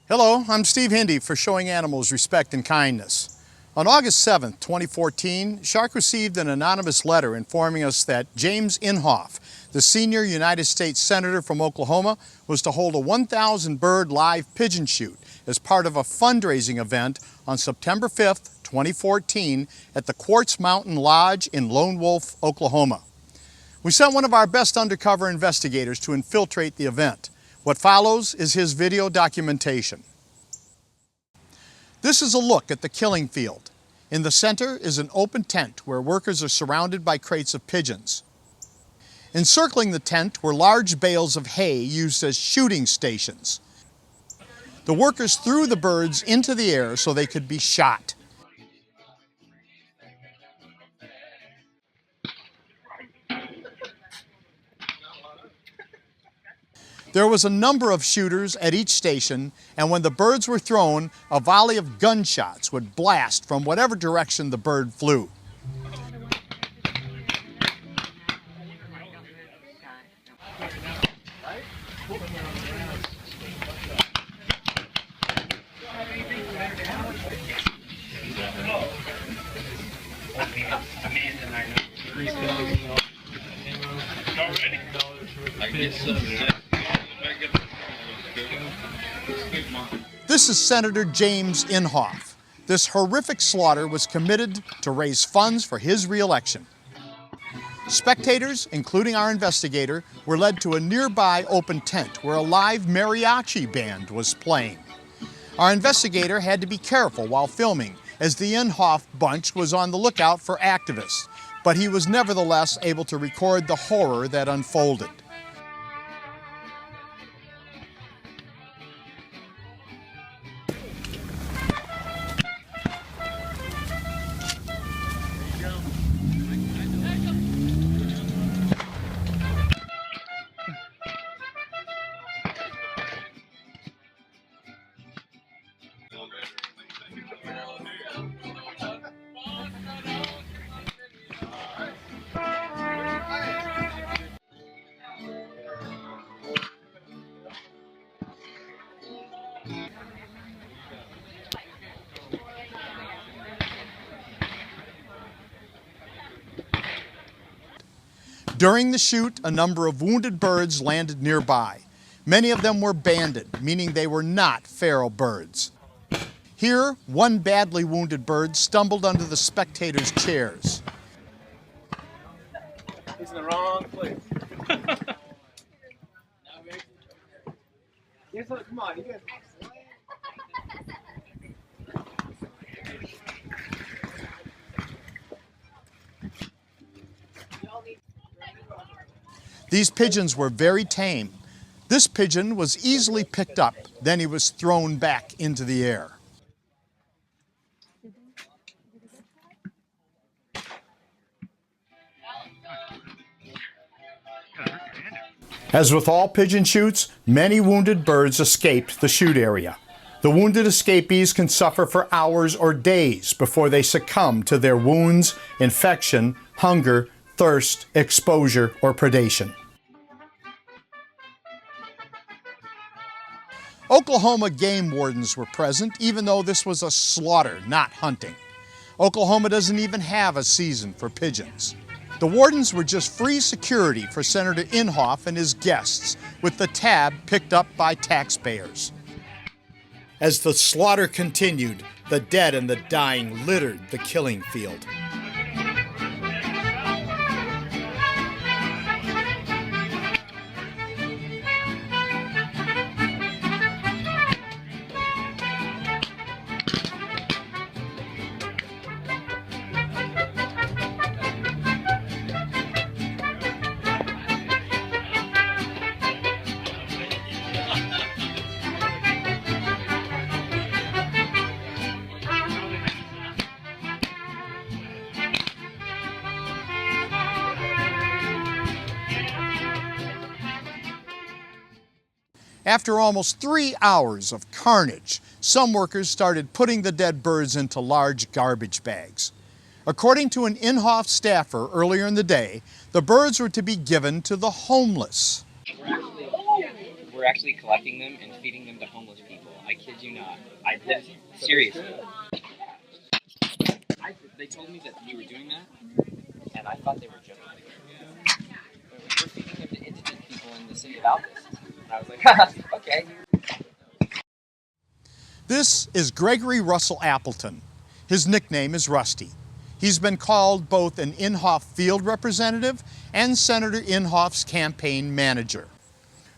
Hello, I'm Steve Hindy for Showing Animals Respect and Kindness. On August 7, 2014, Shark received an anonymous letter informing us that James Inhofe, the senior United States Senator from Oklahoma, was to hold a 1,000 bird live pigeon shoot as part of a fundraising event on September 5, 2014 at the Quartz Mountain Lodge in Lone Wolf, Oklahoma. We sent one of our best undercover investigators to infiltrate the event. What follows is his video documentation. This is a look at the killing field. In the center is an open tent where workers are surrounded by crates of pigeons. Encircling the tent were large bales of hay used as shooting stations. The workers threw the birds into the air so they could be shot. There was a number of shooters at each station, and when the birds were thrown, a volley of gunshots would blast from whatever direction the bird flew. This is Senator James Inhofe. This horrific slaughter was committed to raise funds for his re-election. Spectators, including our investigator, were led to a nearby open tent where a live mariachi band was playing. Our investigator had to be careful while filming, as the Inhofe bunch was on the lookout for activists, but he was nevertheless able to record the horror that unfolded. During the shoot, a number of wounded birds landed nearby. Many of them were banded, meaning they were not feral birds. Here, one badly wounded bird stumbled under the spectators' chairs. He's in the wrong place. Come on, you guys. These pigeons were very tame. This pigeon was easily picked up, then he was thrown back into the air. As with all pigeon shoots, many wounded birds escaped the shoot area. The wounded escapees can suffer for hours or days before they succumb to their wounds, infection, hunger, thirst, exposure, or predation. Oklahoma game wardens were present, even though this was a slaughter, not hunting. Oklahoma doesn't even have a season for pigeons. The wardens were just free security for Senator Inhofe and his guests, with the tab picked up by taxpayers. As the slaughter continued, the dead and the dying littered the killing field. After almost 3 hours of carnage, some workers started putting the dead birds into large garbage bags. According to an Inhofe staffer earlier in the day, the birds were to be given to the homeless. we're actually collecting them and feeding them to homeless people. I kid you not. Seriously. They told me that you were doing that, and I thought they were joking. We're feeding them to indigent people in the city of Appleton. And I was like, okay. This is Gregory Russell Appleton. His nickname is Rusty. He's been called both an Inhofe field representative and Senator Inhofe's campaign manager.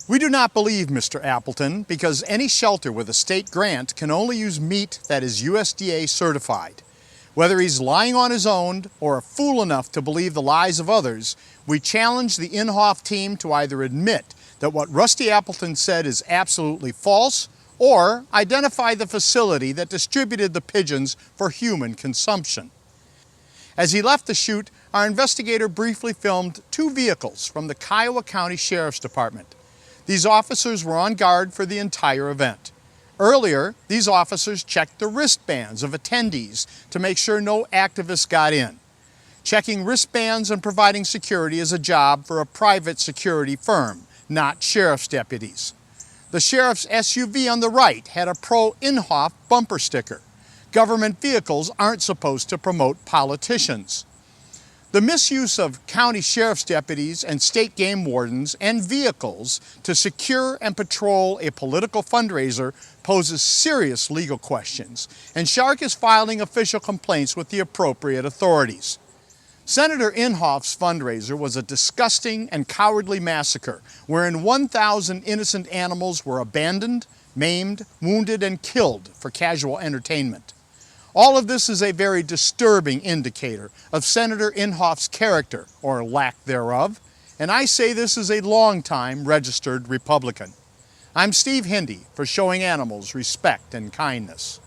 We do not believe Mr. Appleton because any shelter with a state grant can only use meat that is USDA certified. Whether he's lying on his own or a fool enough to believe the lies of others, we challenge the Inhofe team to either admit that what Rusty Appleton said is absolutely false or identify the facility that distributed the pigeons for human consumption. As he left the chute, our investigator briefly filmed 2 vehicles from the Kiowa County Sheriff's Department. These officers were on guard for the entire event. Earlier, these officers checked the wristbands of attendees to make sure no activists got in. Checking wristbands and providing security is a job for a private security firm, not sheriff's deputies. The sheriff's SUV on the right had a pro-Inhofe bumper sticker. Government vehicles aren't supposed to promote politicians. The misuse of county sheriff's deputies and state game wardens and vehicles to secure and patrol a political fundraiser poses serious legal questions, and Shark is filing official complaints with the appropriate authorities. Senator Inhofe's fundraiser was a disgusting and cowardly massacre wherein 1,000 innocent animals were abandoned, maimed, wounded, and killed for casual entertainment. All of this is a very disturbing indicator of Senator Inhofe's character, or lack thereof, and I say this as a longtime registered Republican. I'm Steve Hindy for Showing Animals Respect and Kindness.